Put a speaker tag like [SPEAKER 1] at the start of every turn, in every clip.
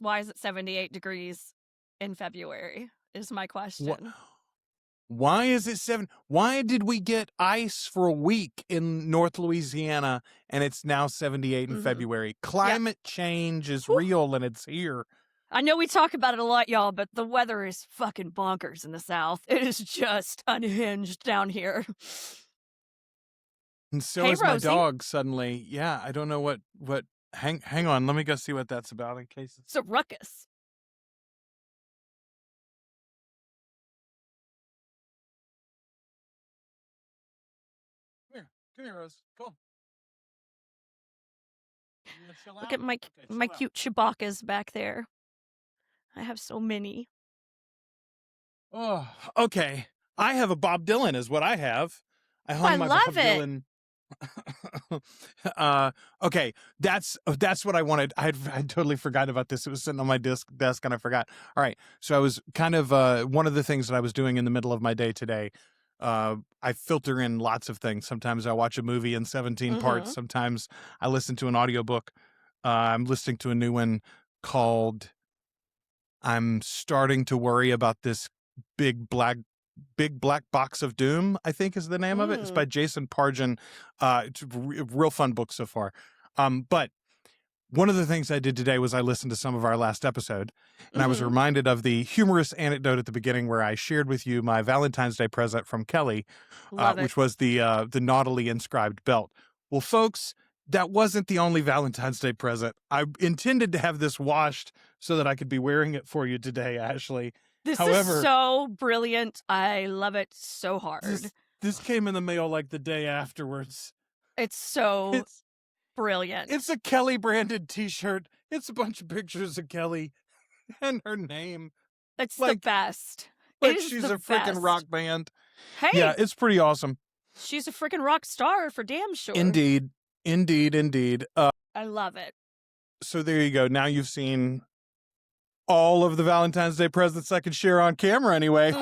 [SPEAKER 1] Why is it 78 degrees in February is my question.
[SPEAKER 2] Why is it 7? Why did we get ice for a week in North Louisiana and it's now 78 in February? Climate change is real and it's here.
[SPEAKER 1] I know we talk about it a lot, y'all, but the weather is fucking bonkers in the South. It is just unhinged down here.
[SPEAKER 2] And so is my dog suddenly. Yeah, I don't know what hang on, let me go see what that's about in case
[SPEAKER 1] it's a ruckus.
[SPEAKER 2] Come here, Rose. Come on.
[SPEAKER 1] Look at my cute Chewbacca's back there. I have so many.
[SPEAKER 2] Oh, okay. I have a Bob Dylan is what I have. I hung my
[SPEAKER 1] love
[SPEAKER 2] Bob
[SPEAKER 1] it.
[SPEAKER 2] Dylan. Okay, that's what I wanted. I totally forgot about this. It was sitting on my desk and I forgot. All right, so I was kind of one of the things that I was doing in the middle of my day today. I filter in lots of things. Sometimes I watch a movie in 17 parts. Sometimes I listen to an audiobook. I'm listening to a new one called I'm Starting to Worry About This Big Black Box of Doom, I think is the name of it. It's by Jason Pargin. It's a real fun book so far. But one of the things I did today was I listened to some of our last episode, and I was reminded of the humorous anecdote at the beginning where I shared with you my Valentine's Day present from Kelly, which was the naughtily inscribed belt. Well, folks, that wasn't the only Valentine's Day present. I intended to have this washed so that I could be wearing it for you today, Ashley.
[SPEAKER 1] However, is so brilliant. I love it so hard.
[SPEAKER 2] This came in the mail like the day afterwards.
[SPEAKER 1] It's brilliant.
[SPEAKER 2] It's a Kelly branded t-shirt. It's a bunch of pictures of Kelly and her name.
[SPEAKER 1] It's the best.
[SPEAKER 2] Like she's a freaking rock band.
[SPEAKER 1] Hey.
[SPEAKER 2] Yeah, it's pretty awesome.
[SPEAKER 1] She's a freaking rock star for damn sure.
[SPEAKER 2] Indeed.
[SPEAKER 1] I love it.
[SPEAKER 2] So there you go. Now you've seen all of the Valentine's Day presents I could share on camera anyway.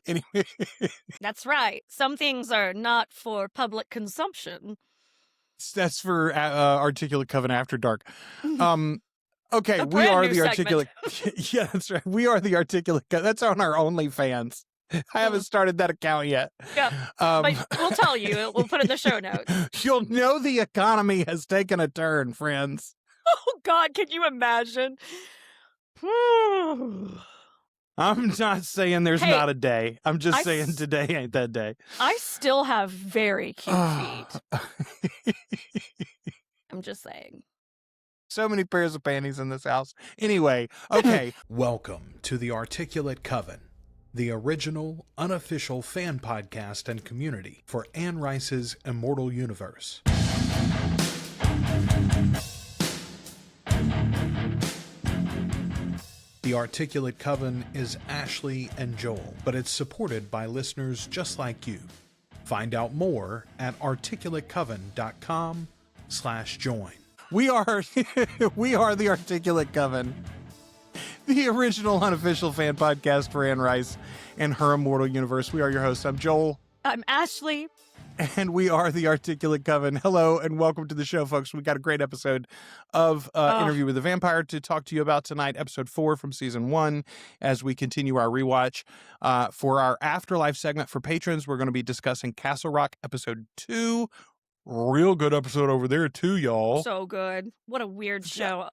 [SPEAKER 2] Anyway.
[SPEAKER 1] That's right. Some things are not for public consumption.
[SPEAKER 2] That's for Articulate Coven After Dark. Okay, we are the Articulate. Yeah, that's right. We are the Articulate Coven. That's on our OnlyFans. I haven't started that account yet.
[SPEAKER 1] Yeah, but we'll tell you. We'll put it in the show notes.
[SPEAKER 2] You'll know the economy has taken a turn, friends.
[SPEAKER 1] Oh, God, can you imagine?
[SPEAKER 2] I'm not saying there's not a day. I'm just saying today ain't that day.
[SPEAKER 1] I still have very cute feet. I'm just saying.
[SPEAKER 2] So many pairs of panties in this house. Anyway, okay. Welcome to the Articulate Coven, the original, unofficial fan podcast and community for Anne Rice's Immortal Universe. The Articulate Coven is Ashley and Joel, but it's supported by listeners just like you. Find out more at articulatecoven.com/join. We are the Articulate Coven, the original unofficial fan podcast for Anne Rice and her Immortal Universe. We are your hosts. I'm Joel.
[SPEAKER 1] I'm Ashley.
[SPEAKER 2] And we are the Articulate Coven. Hello and welcome to the show, folks. We've got a great episode of Interview with the Vampire to talk to you about tonight, episode 4 from season 1, as we continue our rewatch. For our Afterlife segment for patrons, we're going to be discussing Castle Rock episode 2. Real good episode over there, too, y'all.
[SPEAKER 1] So good. What a weird show.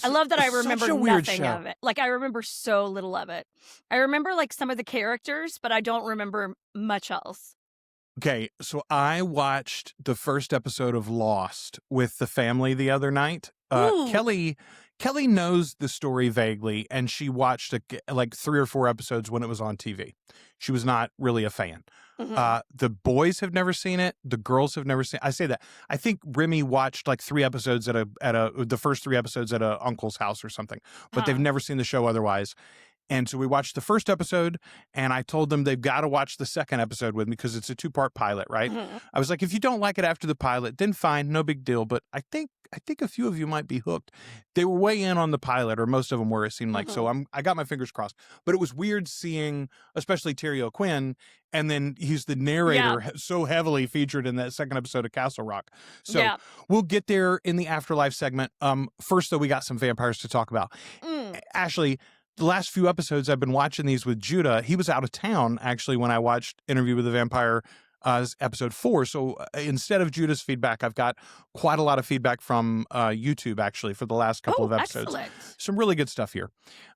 [SPEAKER 1] I love that I remember nothing of it. Like, I remember so little of it. I remember, like, some of the characters, but I don't remember much else.
[SPEAKER 2] Okay, so I watched the first episode of Lost with the family the other night. Kelly knows the story vaguely, and she watched like 3 or 4 episodes when it was on TV. She was not really a fan. The boys have never seen it. The girls have never seen it. I say that. I think Remy watched like 3 episodes the first 3 episodes at a uncle's house or something, but they've never seen the show otherwise. And so we watched the first episode, and I told them they've got to watch the second episode with me because it's a 2-part pilot, right?
[SPEAKER 1] Mhm.
[SPEAKER 2] I was like, if you don't like it after the pilot, then fine, no big deal. But I think a few of you might be hooked. They were way in on the pilot, or most of them were, it seemed like. So I got my fingers crossed. But it was weird seeing, especially Terry O'Quinn, and then he's the narrator so heavily featured in that second episode of Castle Rock. So we'll get there in the Afterlife segment. First, though, we got some vampires to talk about. Ashley, the last few episodes, I've been watching these with Judah. He was out of town, actually, when I watched Interview with the Vampire episode 4. So instead of Judah's feedback, I've got quite a lot of feedback from YouTube, actually, for the last couple of episodes.
[SPEAKER 1] Excellent. Some
[SPEAKER 2] really good stuff here.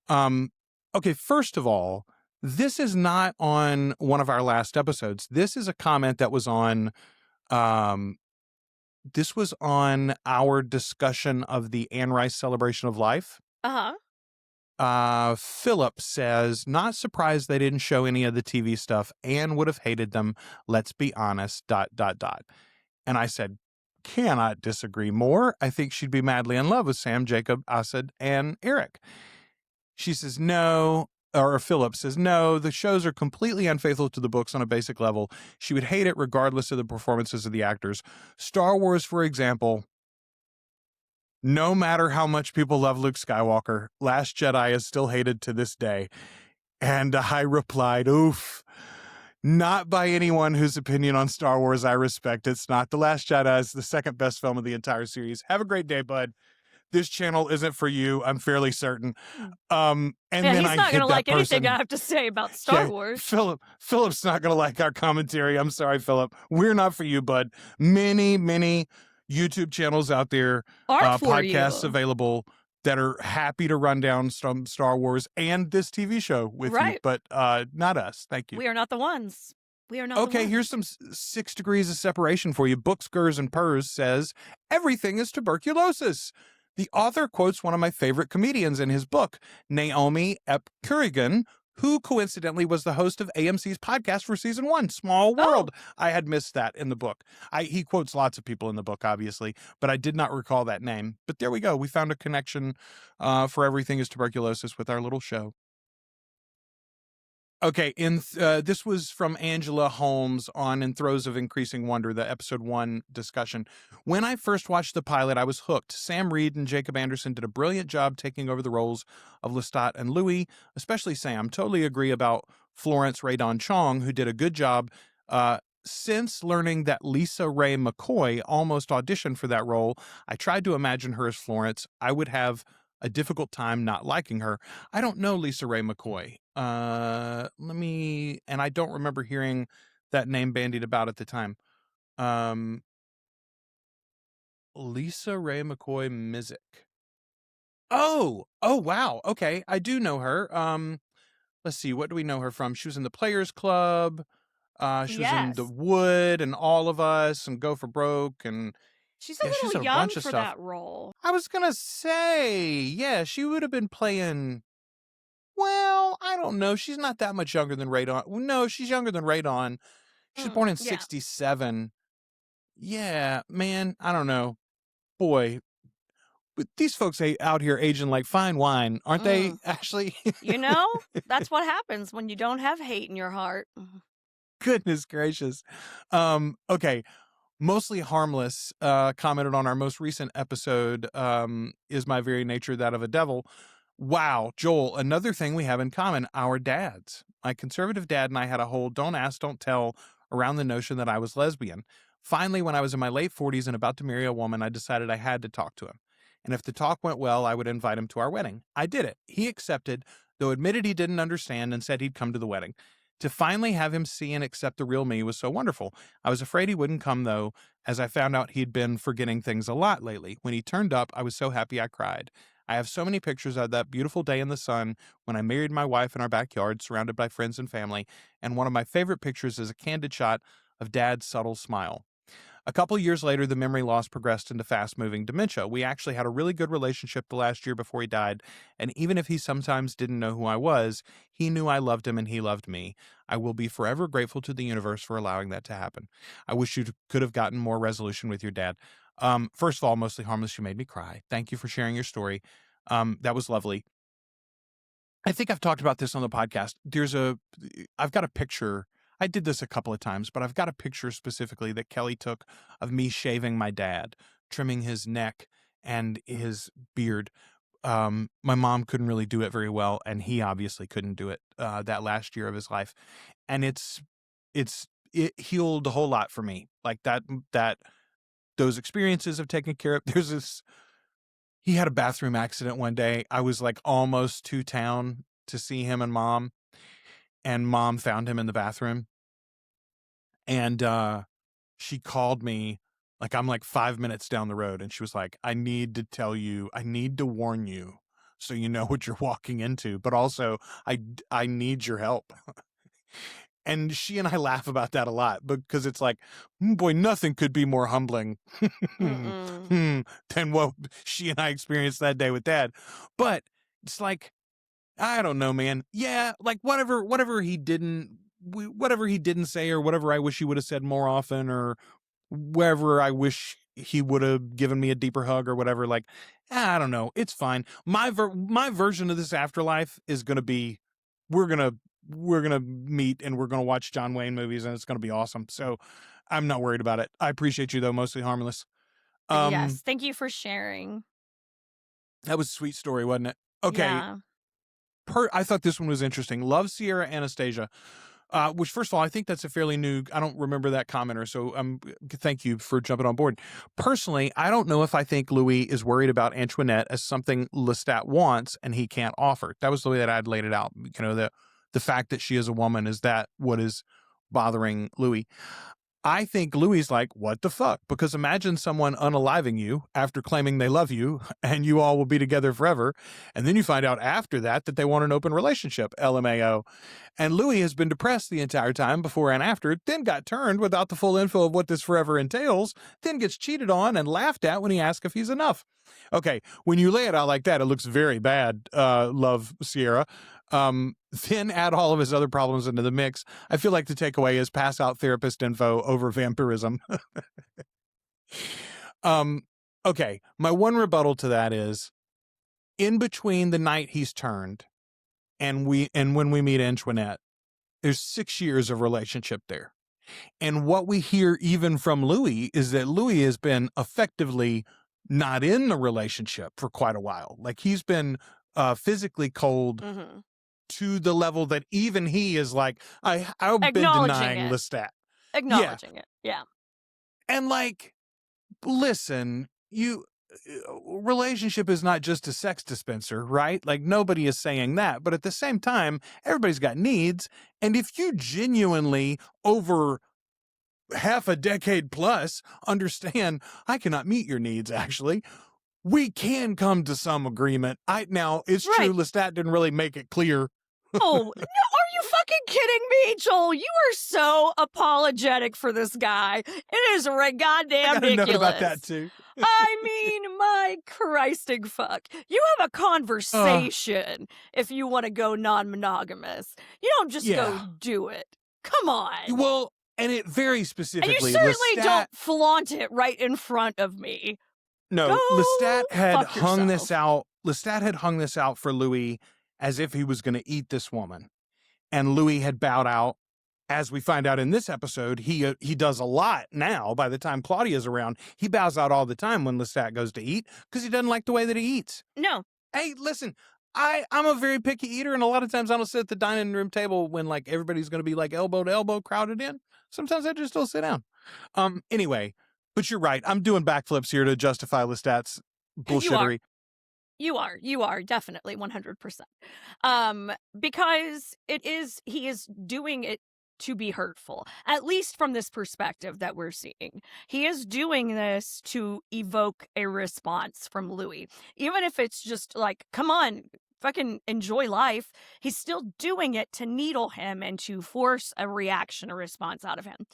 [SPEAKER 2] Okay, first of all, this is not on one of our last episodes. This is a comment that was on... this was on our discussion of the Anne Rice Celebration of Life. Philip says, not surprised they didn't show any of the TV stuff. Anne would have hated them. Let's be honest, ... And I said, cannot disagree more. I think she'd be madly in love with Sam, Jacob, Asad, and Eric. She says, no, or Philip says, no, the shows are completely unfaithful to the books on a basic level. She would hate it regardless of the performances of the actors. Star Wars, for example, no matter how much people love Luke Skywalker, Last Jedi is still hated to this day. And I replied, oof, not by anyone whose opinion on Star Wars I respect. It's not. The Last Jedi is the second best film of the entire series. Have a great day, bud. This channel isn't for you, I'm fairly certain. And then
[SPEAKER 1] he's not going to like anything I have to say about Star Wars.
[SPEAKER 2] Philip's not going to like our commentary. I'm sorry, Philip. We're not for you, bud. Many YouTube channels out there, podcasts available that are happy to run down some Star Wars and this TV show with you, but not us. Thank you.
[SPEAKER 1] We are not the ones. We are not
[SPEAKER 2] Okay, here's some 6 degrees of separation for you. Books, Gers, and Purrs says, everything is tuberculosis. The author quotes one of my favorite comedians in his book, Naomi Epkurigan, who coincidentally was the host of AMC's podcast for season 1, Small World. I had missed that in the book. He quotes lots of people in the book, obviously, but I did not recall that name. But there we go. We found a connection for Everything is Tuberculosis with our little show. Okay, this was from Angela Holmes on In Throes of Increasing Wonder, the episode 1 discussion. When I first watched the pilot, I was hooked. Sam Reed and Jacob Anderson did a brilliant job taking over the roles of Lestat and Louis, especially Sam. Totally agree about Florence Radon Chong, who did a good job. Since learning that Lisa Ray McCoy almost auditioned for that role, I tried to imagine her as Florence. I would have a difficult time not liking her. I don't know Lisa Ray McCoy. And I don't remember hearing that name bandied about at the time. Lisa Ray McCoy Mizik. Oh, wow. Okay. I do know her. Let's see. What do we know her from? She was in the Players Club. She was in The Wood and All of Us and Go for Broke, and
[SPEAKER 1] she's a little young for that role.
[SPEAKER 2] I was going to say, she would have been playing, well, I don't know. She's not that much younger than Radon. No, she's younger than Radon. She was born in 67. Yeah, man, I don't know. Boy, but these folks out here aging like fine wine, aren't they, Ashley?
[SPEAKER 1] That's what happens when you don't have hate in your heart.
[SPEAKER 2] Goodness gracious. Okay. Mostly Harmless commented on our most recent episode, Is My Very Nature That of a Devil? Wow, Joel, another thing we have in common, our dads. My conservative dad and I had a whole don't ask, don't tell around the notion that I was lesbian. Finally, when I was in my late 40s and about to marry a woman, I decided I had to talk to him. And if the talk went well, I would invite him to our wedding. I did it. He accepted, though admitted he didn't understand and said he'd come to the wedding. To finally have him see and accept the real me was so wonderful. I was afraid he wouldn't come, though, as I found out he'd been forgetting things a lot lately. When he turned up, I was so happy I cried. I have so many pictures of that beautiful day in the sun when I married my wife in our backyard, surrounded by friends and family, and one of my favorite pictures is a candid shot of Dad's subtle smile. A couple years later, the memory loss progressed into fast-moving dementia. We actually had a really good relationship the last year before he died, and even if he sometimes didn't know who I was, he knew I loved him and he loved me. I will be forever grateful to the universe for allowing that to happen. I wish you could have gotten more resolution with your dad. First of all, Mostly Harmless, you made me cry. Thank you for sharing your story. That was lovely. I think I've talked about this on the podcast. I've got a picture. I did this a couple of times, but I've got a picture specifically that Kelly took of me shaving my dad, trimming his neck and his beard. My mom couldn't really do it very well, and he obviously couldn't do it that last year of his life. And it healed a whole lot for me. Like those experiences of taking care of. He had a bathroom accident one day. I was like almost to town to see him and mom found him in the bathroom. And she called me, like I'm like 5 minutes down the road, and she was like, I need to warn you so you know what you're walking into, but also I need your help. And she and I laugh about that a lot because it's like, boy, nothing could be more humbling than what she and I experienced that day with Dad. But it's like, I don't know, man. Yeah, like whatever he didn't say, or whatever I wish he would have said more often, or wherever I wish he would have given me a deeper hug or whatever. Like, I don't know. It's fine. My version of this afterlife is going to be, we're going to meet and we're going to watch John Wayne movies, and it's going to be awesome. So I'm not worried about it. I appreciate you though, Mostly Harmless.
[SPEAKER 1] Yes. Thank you for sharing.
[SPEAKER 2] That was a sweet story, wasn't it? Okay.
[SPEAKER 1] Yeah.
[SPEAKER 2] I thought this one was interesting. Love Sierra Anastasia. Which, first of all, I think that's a fairly new, I don't remember that commenter, so thank you for jumping on board. Personally, I don't know if I think Louis is worried about Antoinette as something Lestat wants and he can't offer. That was the way that I'd laid it out. You know, the fact that she is a woman, is that what is bothering Louis? I think Louis like, what the fuck? Because imagine someone unaliving you after claiming they love you and you all will be together forever. And then you find out after that they want an open relationship, LMAO. And Louis has been depressed the entire time before and after, then got turned without the full info of what this forever entails, then gets cheated on and laughed at when he asks if he's enough. Okay, when you lay it out like that, it looks very bad, Love Sierra. Then add all of his other problems into the mix. I feel like the takeaway is pass out therapist info over vampirism. Okay, my one rebuttal to that is, in between the night he's turned and when we meet Antoinette, there's 6 years of relationship there. And what we hear even from Louis is that Louis has been effectively not in the relationship for quite a while. Like he's been physically cold to the level that even he is like, I've been denying Lestat.
[SPEAKER 1] Acknowledging it. Yeah.
[SPEAKER 2] And like, listen, relationship is not just a sex dispenser, right? Like nobody is saying that, but at the same time, everybody's got needs. And if you genuinely over half a decade plus understand, I cannot meet your needs, actually, we can come to some agreement. Now, it's true, Lestat didn't really make it clear.
[SPEAKER 1] Oh, no, are you fucking kidding me, Joel? You are so apologetic for this guy. It is goddamn ridiculous.
[SPEAKER 2] Note about that too.
[SPEAKER 1] I mean, my Christing fuck. You have a conversation if you want to go non-monogamous. You don't just go do it. Come on.
[SPEAKER 2] Well, and it very specifically.
[SPEAKER 1] And you certainly don't flaunt it right in front of me.
[SPEAKER 2] No, Lestat had hung this out. Lestat had hung this out for Louis as if he was going to eat this woman. And Louis had bowed out. As we find out in this episode, he does a lot now. By the time Claudia's around, he bows out all the time when Lestat goes to eat because he doesn't like the way that he eats.
[SPEAKER 1] No.
[SPEAKER 2] Hey, listen, I'm a very picky eater, and a lot of times I don't sit at the dining room table when like everybody's going to be like elbow to elbow crowded in. Sometimes I just don't sit down. Anyway, but you're right. I'm doing backflips here to justify Lestat's bullshittery.
[SPEAKER 1] You are definitely 100%. Because he is doing it to be hurtful, at least from this perspective that we're seeing. He is doing this to evoke a response from Louis. Even if it's just like, come on, fucking enjoy life, he's still doing it to needle him and to force a reaction, a response out of him.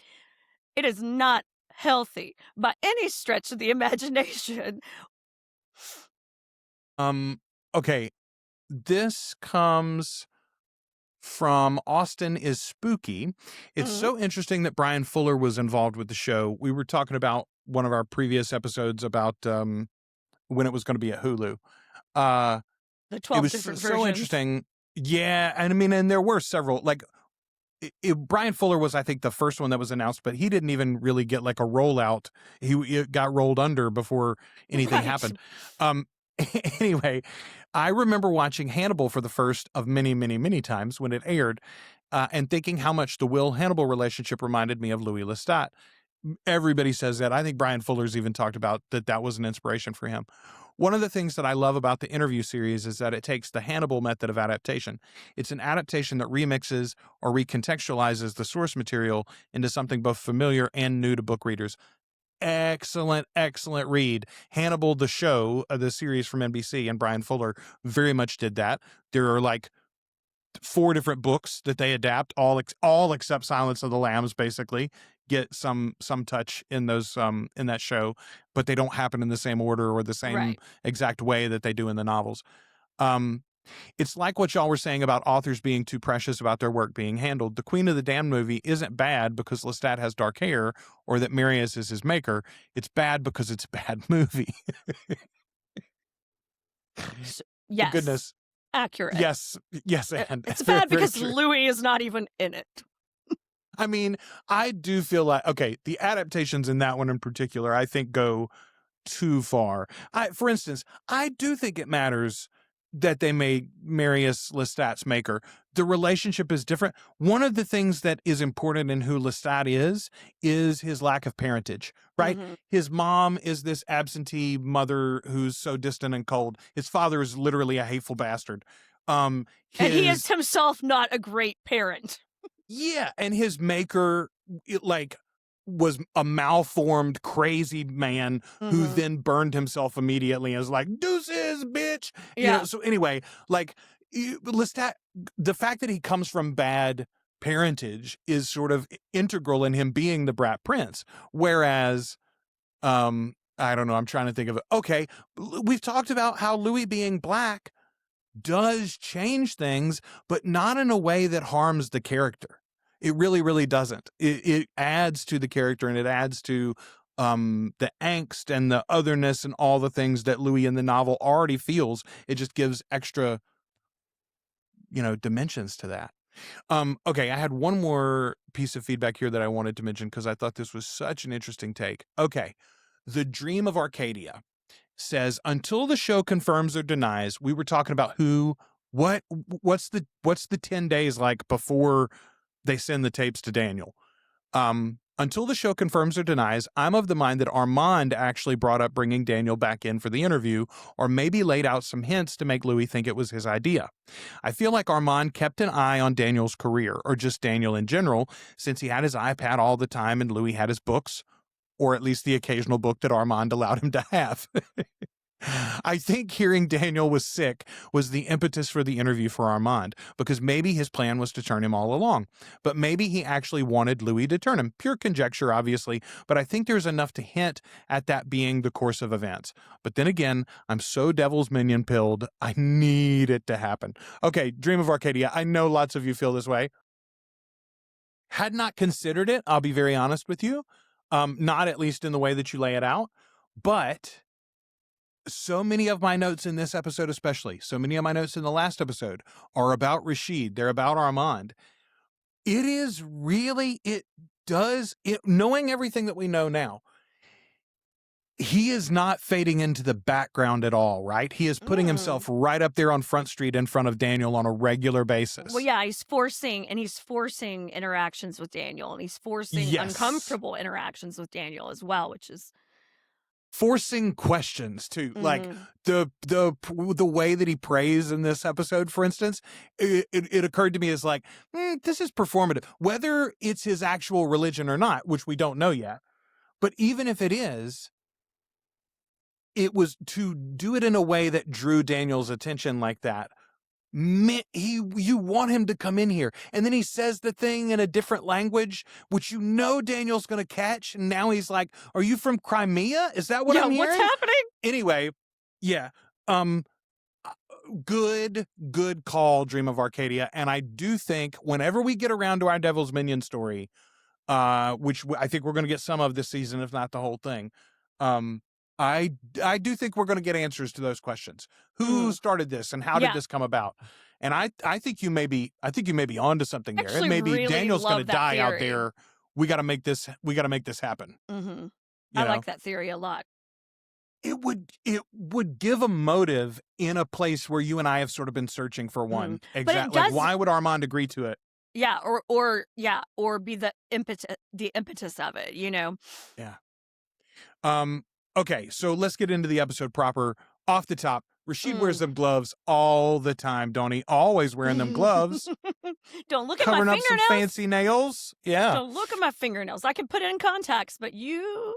[SPEAKER 1] It is not healthy by any stretch of the imagination.
[SPEAKER 2] Okay, this comes from Austin is Spooky. It's so interesting that Brian Fuller was involved with the show. We were talking about one of our previous episodes about when it was going to be at Hulu.
[SPEAKER 1] The 12
[SPEAKER 2] it was
[SPEAKER 1] different
[SPEAKER 2] so
[SPEAKER 1] versions.
[SPEAKER 2] Interesting. Yeah, and I mean, and there were several, like, Brian Fuller was, I think, the first one that was announced, but he didn't even really get like a rollout. It got rolled under before anything
[SPEAKER 1] Right.
[SPEAKER 2] happened. Um, anyway, I remember watching Hannibal for the first of many, many, many times when it aired, and thinking how much the Will Hannibal relationship reminded me of Louis Lestat. Everybody says that. I think Brian Fuller's even talked about that was an inspiration for him. One of the things that I love about the interview series is that it takes the Hannibal method of adaptation. It's an adaptation that remixes or recontextualizes the source material into something both familiar and new to book readers. Excellent, excellent read. Hannibal, the show, the series from NBC, and Brian Fuller very much did that. There are like 4 different books that they adapt, all except Silence of the Lambs, basically get some touch in those in that show, but they don't happen in the same order or the same exact way that they do in the novels. It's like what y'all were saying about authors being too precious about their work being handled. The Queen of the Damned movie isn't bad because Lestat has dark hair or that Marius is his maker. It's bad because it's a bad movie.
[SPEAKER 1] Yes.
[SPEAKER 2] Goodness.
[SPEAKER 1] Accurate.
[SPEAKER 2] Yes, and
[SPEAKER 1] it's bad
[SPEAKER 2] very
[SPEAKER 1] because
[SPEAKER 2] true.
[SPEAKER 1] Louis is not even in it.
[SPEAKER 2] I mean, I do feel like, okay, the adaptations in that one in particular, I think go too far. For instance, I do think it matters that they made Marius Lestat's maker. The relationship is different. One of the things that is important in who Lestat is his lack of parentage, right?
[SPEAKER 1] Mm-hmm.
[SPEAKER 2] His mom is this absentee mother who's so distant and cold. His father is literally a hateful bastard.
[SPEAKER 1] And he is himself not a great parent.
[SPEAKER 2] Yeah, and his maker, was a malformed, crazy man who then burned himself immediately and was like, deuces, bitch!
[SPEAKER 1] Yeah.
[SPEAKER 2] You know, so anyway, like, Lestat, the fact that he comes from bad parentage is sort of integral in him being the brat prince. Whereas, I don't know, I'm trying to think of it. Okay, we've talked about how Louis being black does change things, but not in a way that harms the character. It really, really doesn't. It adds to the character, and it adds to the angst and the otherness and all the things that Louis in the novel already feels. It just gives extra, dimensions to that. Okay, I had one more piece of feedback here that I wanted to mention because I thought this was such an interesting take. Okay, The Dream of Arcadia says, until the show confirms or denies, we were talking about what's the 10 days like before they send the tapes to Daniel. Until the show confirms or denies, I'm of the mind that Armand actually brought up bringing Daniel back in for the interview, or maybe laid out some hints to make Louis think it was his idea. I feel like Armand kept an eye on Daniel's career, or just Daniel in general, since he had his iPad all the time and Louis had his books, or at least the occasional book that Armand allowed him to have. I think hearing Daniel was sick was the impetus for the interview for Armand, because maybe his plan was to turn him all along. But maybe he actually wanted Louis to turn him. Pure conjecture, obviously, but I think there's enough to hint at that being the course of events. But then again, I'm so devil's minion pilled, I need it to happen. Okay, Dream of Arcadia, I know lots of you feel this way. Had not considered it, I'll be very honest with you. Not at least in the way that you lay it out, but so many of my notes in this episode, especially, so many of my notes in the last episode are about Rashid. They're about Armand. Knowing everything that we know now, he is not fading into the background at all, right? He is putting himself right up there on Front Street in front of Daniel on a regular basis.
[SPEAKER 1] Well, yeah, he's forcing interactions with Daniel, and he's forcing uncomfortable interactions with Daniel as well, which is
[SPEAKER 2] forcing questions too. Like the way that he prays in this episode, for instance, it occurred to me as like, this is performative, whether it's his actual religion or not, which we don't know yet. But even if it is, it was to do it in a way that drew Daniel's attention like that. You want him to come in here, and then he says the thing in a different language, which Daniel's going to catch, and now he's like, "Are you from Crimea? Is that what I'm hearing?"
[SPEAKER 1] What's happening?
[SPEAKER 2] Anyway, yeah, good call, Dream of Arcadia, and I do think whenever we get around to our Devil's Minion story, which I think we're going to get some of this season, if not the whole thing, I do think we're going to get answers to those questions. Who started this and how did this come about? And I think you may be onto something there. It
[SPEAKER 1] Actually
[SPEAKER 2] may be
[SPEAKER 1] really
[SPEAKER 2] Daniel's going to
[SPEAKER 1] love that
[SPEAKER 2] die out
[SPEAKER 1] theory.
[SPEAKER 2] there. We got to make this happen.
[SPEAKER 1] Mm-hmm.
[SPEAKER 2] You
[SPEAKER 1] I
[SPEAKER 2] know?
[SPEAKER 1] like that theory a lot.
[SPEAKER 2] It would give a motive in a place where you and I have sort of been searching for one.
[SPEAKER 1] But it
[SPEAKER 2] Exactly. Like,
[SPEAKER 1] does,
[SPEAKER 2] why would Armand agree to it?
[SPEAKER 1] yeah, or be the impetus of it, you know?
[SPEAKER 2] Yeah. Okay, so let's get into the episode proper. Off the top, Rashid wears them gloves all the time, don't he? Always wearing them gloves.
[SPEAKER 1] Don't look at my
[SPEAKER 2] Covering up
[SPEAKER 1] fingernails.
[SPEAKER 2] some fancy nails. Yeah.
[SPEAKER 1] Don't look at my fingernails. I can put it in contacts, but you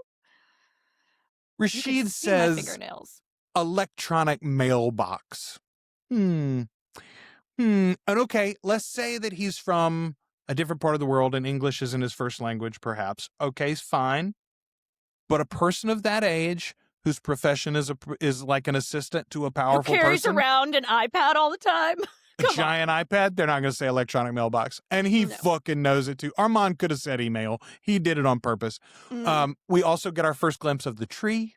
[SPEAKER 1] can
[SPEAKER 2] Rashid
[SPEAKER 1] see my
[SPEAKER 2] says
[SPEAKER 1] fingernails.
[SPEAKER 2] electronic mailbox. And okay, let's say that he's from a different part of the world and English isn't his first language, perhaps. Okay, fine. But a person of that age whose profession is like an assistant to a powerful
[SPEAKER 1] Who carries
[SPEAKER 2] person,
[SPEAKER 1] around an iPad all the time.
[SPEAKER 2] a giant iPad, they're not going to say electronic mailbox. And he fucking knows it too. Armand could have said email. He did it on purpose. We also get our first glimpse of the tree,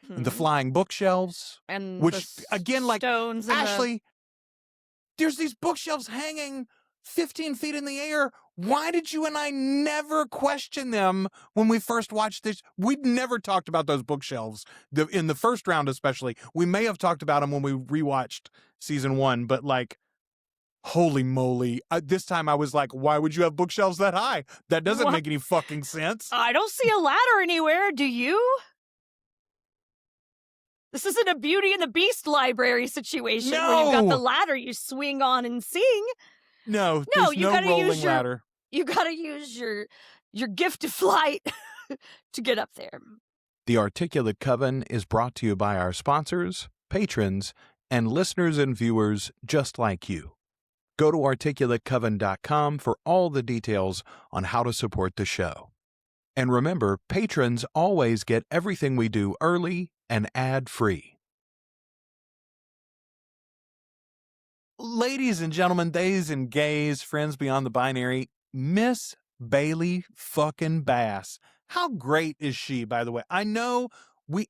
[SPEAKER 2] and the flying bookshelves,
[SPEAKER 1] and
[SPEAKER 2] which again, like
[SPEAKER 1] stones.
[SPEAKER 2] Ashley, there's these bookshelves hanging 15 feet in the air. Why did you and I never question them when we first watched this? We'd never talked about those bookshelves in the first round, especially. We may have talked about them when we rewatched season 1, but like, holy moly. This time I was like, why would you have bookshelves that high? That doesn't make any fucking sense.
[SPEAKER 1] I don't see a ladder anywhere. Do you? This isn't a Beauty and the Beast library situation where you've got the ladder you swing on and sing.
[SPEAKER 2] No, you gotta rolling use ladder.
[SPEAKER 1] You gotta use your gift of flight to get up there.
[SPEAKER 2] The Articulate Coven is brought to you by our sponsors, patrons, and listeners and viewers just like you. Go to articulatecoven.com for all the details on how to support the show. And remember, patrons always get everything we do early and ad-free. Ladies and gentlemen, theys and gays, friends beyond the binary, Miss Bailey fucking Bass. How great is she, by the way? I know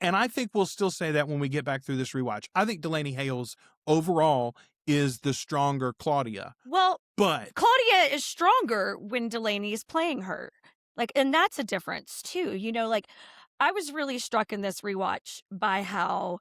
[SPEAKER 2] and I think we'll still say that when we get back through this rewatch. I think Delaney Hales overall is the stronger Claudia.
[SPEAKER 1] Well,
[SPEAKER 2] but
[SPEAKER 1] Claudia is stronger when Delaney is playing her. Like, and that's a difference too. You know, like I was really struck in this rewatch by how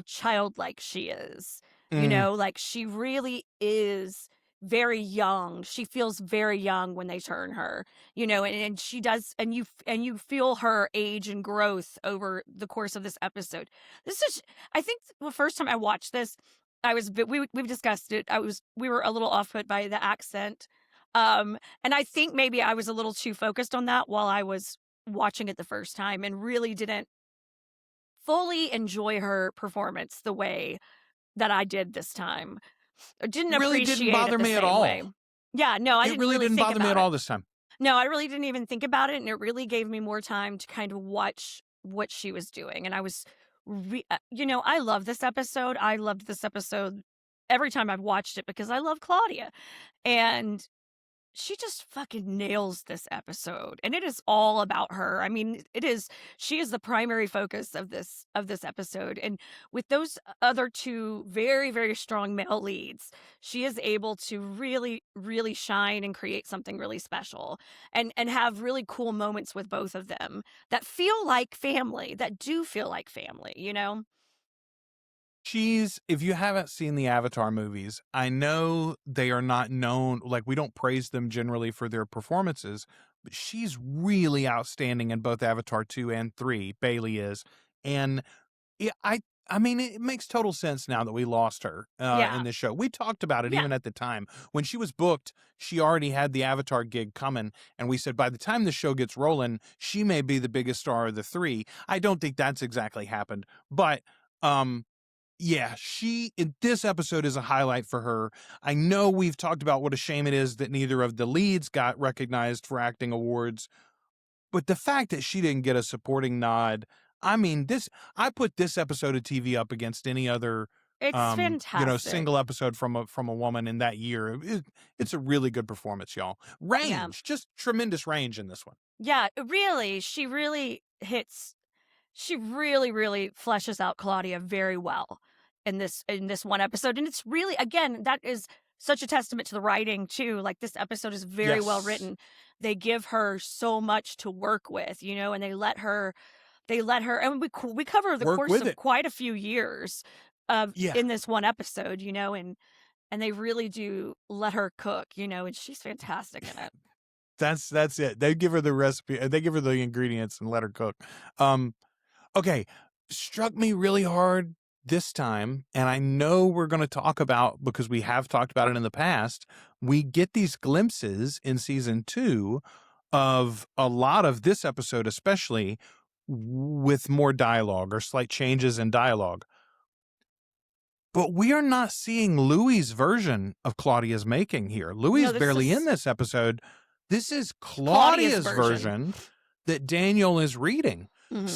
[SPEAKER 1] childlike she is. You know, like she really is very young. She feels very young when they turn her, you know, and she does, and you feel her age and growth over the course of this episode. This is, I think the first time I watched this, we've discussed it. We were a little off put by the accent. And I think maybe I was a little too focused on that while I was watching it the first time and really didn't fully enjoy her performance the way that I did this time. I didn't
[SPEAKER 2] really
[SPEAKER 1] appreciate
[SPEAKER 2] didn't bother
[SPEAKER 1] it the
[SPEAKER 2] me at
[SPEAKER 1] same
[SPEAKER 2] all.
[SPEAKER 1] way. Yeah, no, I didn't
[SPEAKER 2] didn't bother me at all this time.
[SPEAKER 1] No, I really didn't even think about it, and it really gave me more time to kind of watch what she was doing. And I was, you know, I love this episode. I loved this episode every time I've watched it because I love Claudia, and she just fucking nails this episode, and it is all about her. I mean, she is the primary focus of this episode, and with those other two very, very strong male leads, she is able to really, really shine and create something really special, and have really cool moments with both of them that feel like family, that do feel like family, you know?
[SPEAKER 2] If you haven't seen the Avatar movies, I know they are not known, like we don't praise them generally for their performances, but she's really outstanding in both Avatar 2 and 3, Bailey is. And I mean, it makes total sense now that we lost her in this show. We talked about it even at the time. When she was booked, she already had the Avatar gig coming, and we said by the time the show gets rolling, she may be the biggest star of the three. I don't think that's exactly happened, but yeah, she in this episode is a highlight for her. I know we've talked about what a shame it is that neither of the leads got recognized for acting awards, but the fact that she didn't get a supporting nod, I mean, I put this episode of TV up against any other
[SPEAKER 1] It's fantastic.
[SPEAKER 2] You know, single episode from a woman in that year. It's a really good performance, y'all. Range, just tremendous range in this one.
[SPEAKER 1] Yeah, really, she really, really fleshes out Claudia very well. in this one episode. And it's really, again, that is such a testament to the writing too. Like, this episode is very well
[SPEAKER 2] Yes.
[SPEAKER 1] written. They give her so much to work with, you know, and they let her, and we cover the
[SPEAKER 2] Work
[SPEAKER 1] course
[SPEAKER 2] with
[SPEAKER 1] of
[SPEAKER 2] it.
[SPEAKER 1] quite a few years of
[SPEAKER 2] Yeah.
[SPEAKER 1] in this one episode, you know, and they really do let her cook, you know, and she's fantastic in it.
[SPEAKER 2] That's it. They give her the recipe. They give her the ingredients and let her cook. Okay. Struck me really hard this time, and I know we're going to talk about, because we have talked about it in the past, we get these glimpses in season 2 of a lot of this episode, especially with more dialogue or slight changes in dialogue. But we are not seeing Louis's version of Claudia's making here. Louis is barely in this episode. This is Claudia's version that Danielle is reading.
[SPEAKER 1] Mhm.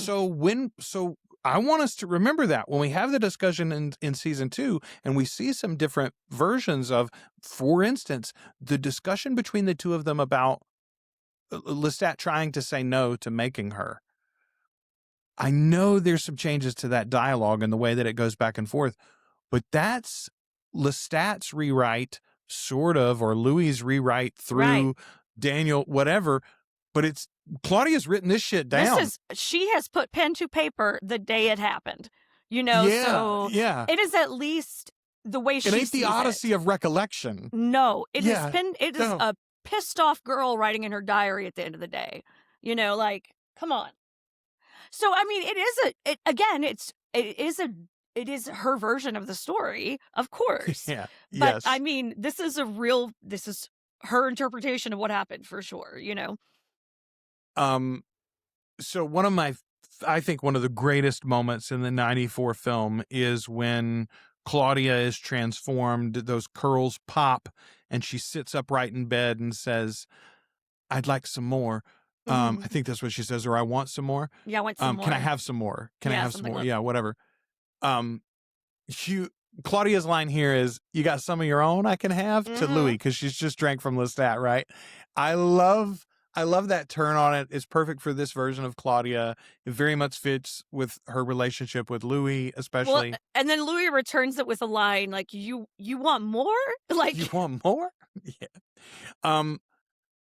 [SPEAKER 2] So I want us to remember that when we have the discussion in season 2 and we see some different versions of, for instance, the discussion between the two of them about Lestat trying to say no to making her. I know there's some changes to that dialogue and the way that it goes back and forth, but that's Lestat's rewrite, sort of, or Louis's rewrite through Danielle, whatever. But it's Claudia's written this shit down.
[SPEAKER 1] She has put pen to paper the day it happened, you know.
[SPEAKER 2] Yeah,
[SPEAKER 1] so
[SPEAKER 2] yeah.
[SPEAKER 1] it is at least the way she sees it.
[SPEAKER 2] It ain't the Odyssey of recollection.
[SPEAKER 1] No, it is a pissed off girl writing in her diary at the end of the day. You know, like, come on. So I mean, it is her version of the story, of course.
[SPEAKER 2] Yeah.
[SPEAKER 1] But
[SPEAKER 2] yes.
[SPEAKER 1] I mean, this is her interpretation of what happened for sure, you know.
[SPEAKER 2] So I think one of the greatest moments in the 94 film is when Claudia is transformed, those curls pop, and she sits upright in bed and says, "I'd like some more." I think that's what she says, or "I want some more."
[SPEAKER 1] Yeah, I want some more.
[SPEAKER 2] Can I have some more? Can I have some more?
[SPEAKER 1] Like
[SPEAKER 2] yeah, whatever. Claudia's line here is, "You got some of your own I can have?" to Louis, because she's just drank from Lestat, right? I love that turn on it. It's perfect for this version of Claudia. It very much fits with her relationship with Louis, especially.
[SPEAKER 1] Well, and then Louis returns it with a line like, "You want more?" Like,
[SPEAKER 2] you want more? Yeah.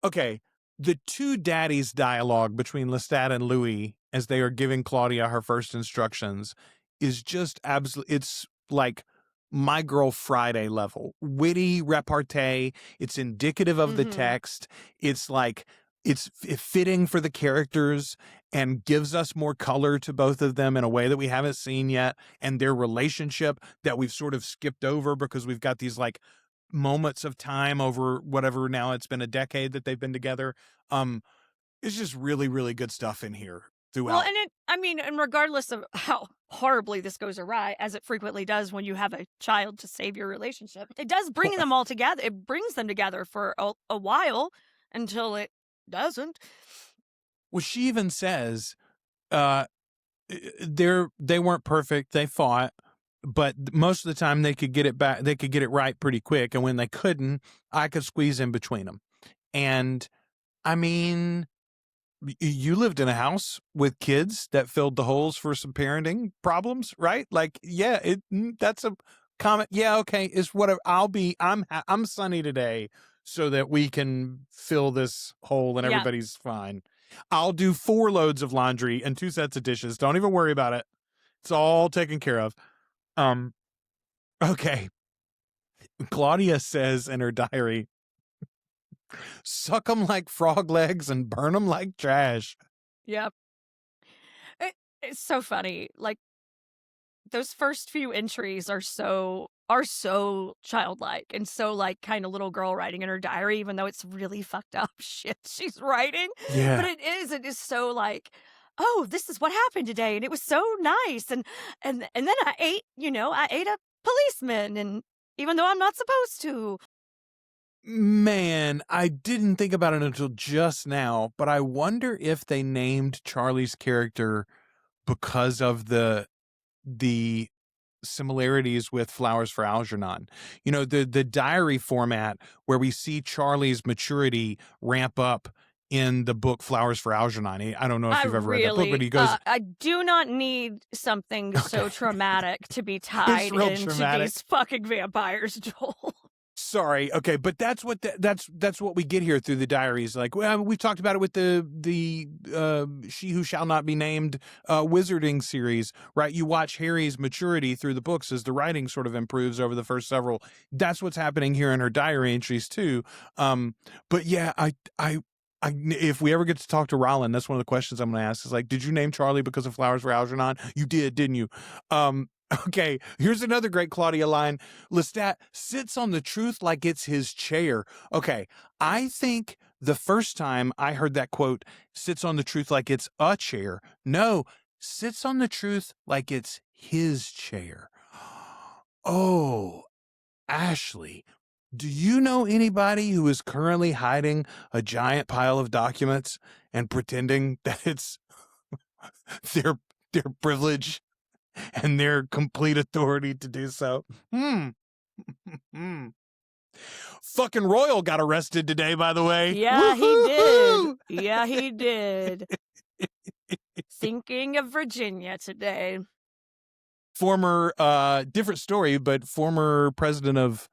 [SPEAKER 2] Okay. The two daddies dialogue between Lestat and Louis as they are giving Claudia her first instructions is just absolutely, it's like My Girl Friday level. Witty repartee. It's indicative of the text. It's like, it's fitting for the characters and gives us more color to both of them in a way that we haven't seen yet, and their relationship that we've sort of skipped over because we've got these like moments of time over whatever, now it's been a decade that they've been together. It's just really, really good stuff in here throughout.
[SPEAKER 1] Well, and regardless of how horribly this goes awry, as it frequently does when you have a child to save your relationship, it does bring them all together. It brings them together for a while until it doesn't.
[SPEAKER 2] Well, she even says, they weren't perfect. They fought, but most of the time they could get it back. They could get it right pretty quick. And when they couldn't, I could squeeze in between them. And I mean, you lived in a house with kids that filled the holes for some parenting problems, right? Like, yeah, that's a comment. Yeah. Okay. It's whatever. I'm sunny today so that we can fill this hole and everybody's fine. I'll do 4 loads of laundry and 2 sets of dishes. Don't even worry about it. It's all taken care of. Okay. Claudia says in her diary, "Suck them like frog legs and burn them like trash."
[SPEAKER 1] Yep. It's so funny. Like, those first few entries are so childlike and so like kind of little girl writing in her diary, even though it's really fucked up shit she's writing.
[SPEAKER 2] Yeah.
[SPEAKER 1] But it is so like, oh, this is what happened today, and it was so nice, and then I ate a policeman, and even though I'm not supposed to.
[SPEAKER 2] Man, I didn't think about it until just now, but I wonder if they named Charlie's character because of the similarities with Flowers for Algernon. You know, the diary format where we see Charlie's maturity ramp up in the book Flowers for Algernon. I don't know if you've ever read that book, but he goes,
[SPEAKER 1] I do not need something so traumatic to be tied
[SPEAKER 2] real
[SPEAKER 1] into
[SPEAKER 2] traumatic.
[SPEAKER 1] these fucking vampires, Joel.
[SPEAKER 2] Sorry. Okay, but that's what that's what we get here through the diaries. Like, well, we've talked about it with the She Who Shall Not Be Named wizarding series, right? You watch Harry's maturity through the books as the writing sort of improves over the first several. That's what's happening here in her diary entries too. But yeah, I if we ever get to talk to Rowland, that's one of the questions I'm going to ask. Is like, did you name Charlie because of Flowers for Algernon? You did, didn't you? Okay, here's another great Claudia line. Lestat sits on the truth like it's his chair. Okay, I think the first time I heard that quote, sits on the truth like it's a chair. No, sits on the truth like it's his chair. Oh, Ashley, do you know anybody who is currently hiding a giant pile of documents and pretending that it's their privilege and their complete authority to do so? Fucking Royal got arrested today, by the way.
[SPEAKER 1] Yeah, he did. Yeah, he did. Thinking of Virginia today.
[SPEAKER 2] Former, different story, but former president of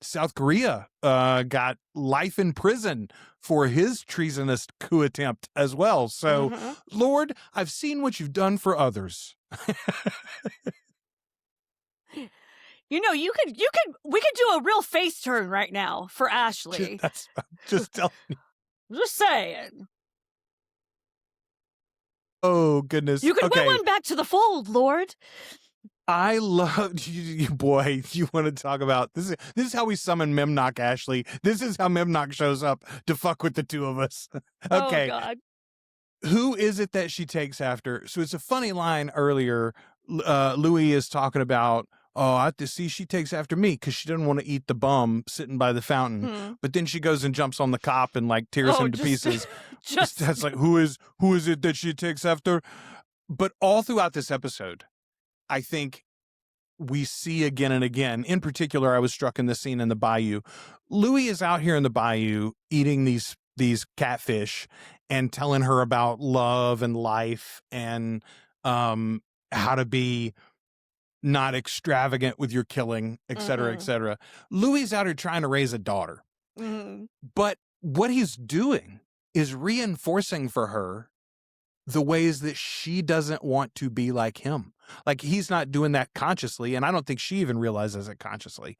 [SPEAKER 2] South Korea got life in prison for his treasonous coup attempt as well. So, Lord, I've seen what you've done for others.
[SPEAKER 1] You know, we could do a real face turn right now for Ashley.
[SPEAKER 2] Just telling you.
[SPEAKER 1] Just saying.
[SPEAKER 2] Oh, goodness.
[SPEAKER 1] You could win one back to the fold, Lord.
[SPEAKER 2] I love you, boy. You want to talk about this? Is how we summon Memnock, Ashley. This is how Memnock shows up to fuck with the two of us. Okay.
[SPEAKER 1] Oh, God.
[SPEAKER 2] Who is it that she takes after? So it's a funny line earlier. Louis is talking about, oh, I have to see she takes after me because she doesn't want to eat the bum sitting by the fountain. But then she goes and jumps on the cop and like tears him to pieces. That's like, who is it that she takes after? But all throughout this episode, I think we see again and again. In particular, I was struck in the scene in the bayou. Louis is out here in the bayou eating these catfish and telling her about love and life and how to be not extravagant with your killing, et cetera, et cetera. Louis is out here trying to raise a daughter. But what he's doing is reinforcing for her the ways that she doesn't want to be like him. Like, he's not doing that consciously, and I don't think she even realizes it consciously.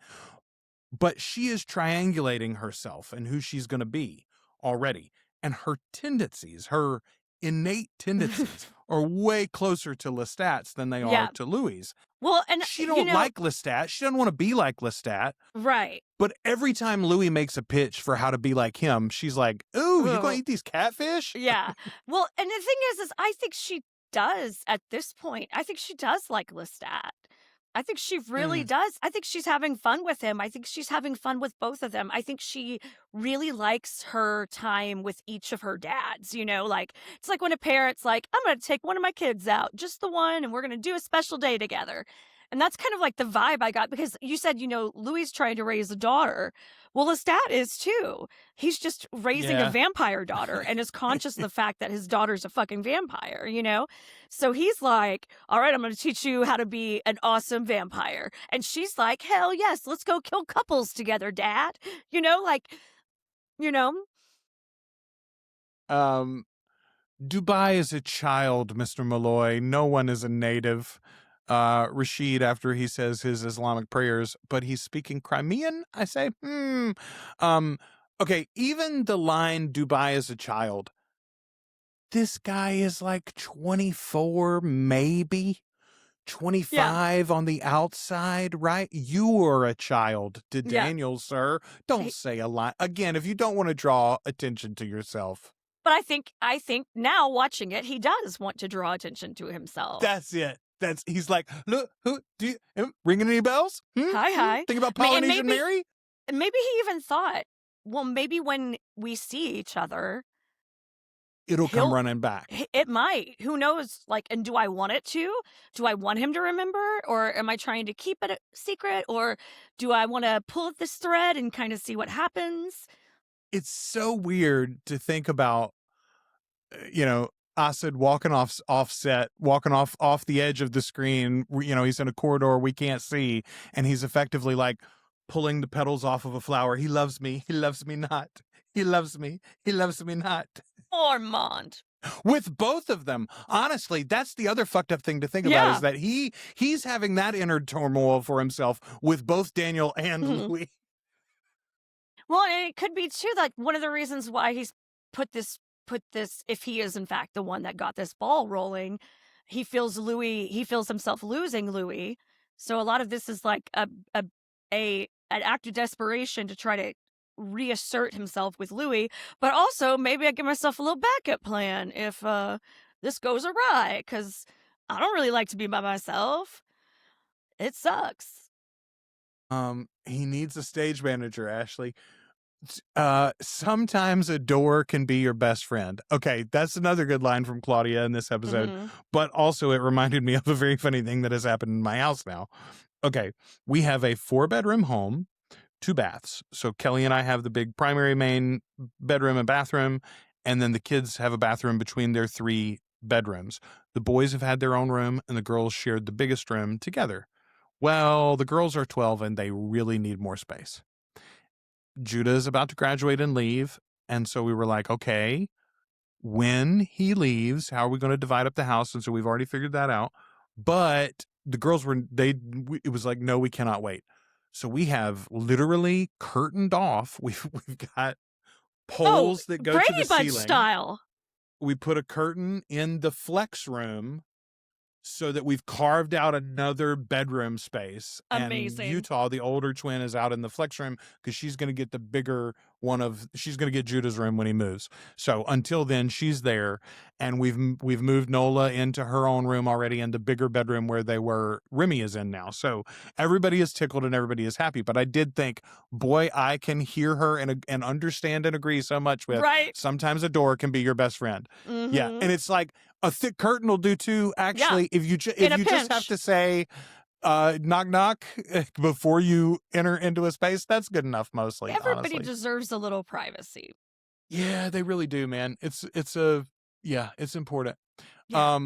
[SPEAKER 2] But she is triangulating herself and who she's going to be already. And her tendencies, her innate tendencies are way closer to Lestat's than they are to Louis'.
[SPEAKER 1] Well, and
[SPEAKER 2] she don't like Lestat. She doesn't want to be like Lestat.
[SPEAKER 1] Right.
[SPEAKER 2] But every time Louis makes a pitch for how to be like him, she's like, ooh, you going to eat these catfish?
[SPEAKER 1] Yeah. Well, and the thing is I think she does at this point. I think she does like Lestat. I think she really does. I think she's having fun with him. I think she's having fun with both of them. I think she really likes her time with each of her dads, you know, like it's like when a parent's like, I'm going to take one of my kids out, just the one, and we're going to do a special day together. And that's kind of like the vibe I got because you said, you know, Louis trying to raise a daughter. Well, Lestat is too. He's just raising a vampire daughter and is conscious of the fact that his daughter's a fucking vampire, you know? So he's like, all right, I'm going to teach you how to be an awesome vampire. And she's like, hell yes, let's go kill couples together, Dad. You know, like, you know?
[SPEAKER 2] Dubai is a child, Mr. Malloy. No one is a native. Rashid, after he says his Islamic prayers, but he's speaking Crimean, I say, okay, even the line Dubai is a child, this guy is like 24, maybe 25 on the outside, right? You are a child to Daniel, sir. Don't say a lie. Again, if you don't want to draw attention to yourself.
[SPEAKER 1] But I think now watching it, he does want to draw attention to himself.
[SPEAKER 2] That's it. He's like, look, who do you ringing any bells?
[SPEAKER 1] Hi.
[SPEAKER 2] Think about Polynesian Mary?
[SPEAKER 1] Maybe he even thought, well, maybe when we see each other,
[SPEAKER 2] it'll come running back.
[SPEAKER 1] It might. Who knows? Like, and do I want it to? Do I want him to remember? Or am I trying to keep it a secret? Or do I want to pull at this thread and kind of see what happens?
[SPEAKER 2] It's so weird to think about Acid walking offset, walking off the edge of the screen. He's in a corridor we can't see, and he's effectively like pulling the petals off of a flower. He loves me not. He loves me not.
[SPEAKER 1] Ormond.
[SPEAKER 2] With both of them. Honestly, that's the other fucked up thing to think about, is that he's having that inner turmoil for himself with both Daniel and Louis.
[SPEAKER 1] Well, and it could be too, like, one of the reasons why he's put this, if he is in fact the one that got this ball rolling, he feels himself losing Louis. So a lot of this is like an act of desperation to try to reassert himself with Louis, but also maybe I give myself a little backup plan if this goes awry, because I don't really like to be by myself. It sucks.
[SPEAKER 2] He needs a stage manager, Ashley. Sometimes a door can be your best friend. Okay, that's another good line from Claudia in this episode. But also it reminded me of a very funny thing that has happened in my house now. Okay, we have a 4-bedroom home, 2 baths. So Kelly and I have the big primary main bedroom and bathroom, and then the kids have a bathroom between their 3 bedrooms. The boys have had their own room, and the girls shared the biggest room together. Well, the girls are 12 and they really need more space. Judah is about to graduate and leave. And so we were like, okay, when he leaves, how are we going to divide up the house? And so we've already figured that out. But the girls it was like, no, we cannot wait. So we have literally curtained off. We've got poles that go to the ceiling.
[SPEAKER 1] Style.
[SPEAKER 2] We put a curtain in the flex room so that we've carved out another bedroom space.
[SPEAKER 1] Amazing.
[SPEAKER 2] And Utah, the older twin, is out in the flex room because she's going to get the bigger she's going to get Judah's room when he moves. So until then, she's there. And we've moved Nola into her own room already in the bigger bedroom where Remy is in now. So everybody is tickled and everybody is happy. But I did think, boy, I can hear her and understand and agree so much with.
[SPEAKER 1] Right.
[SPEAKER 2] Sometimes a door can be your best friend. Yeah. And it's like a thick curtain will do too. Actually, if you just have to say, knock knock before you enter into a space, that's good enough. Mostly
[SPEAKER 1] everybody deserves a little privacy.
[SPEAKER 2] Yeah, they really do, man. It's important.
[SPEAKER 1] Yeah.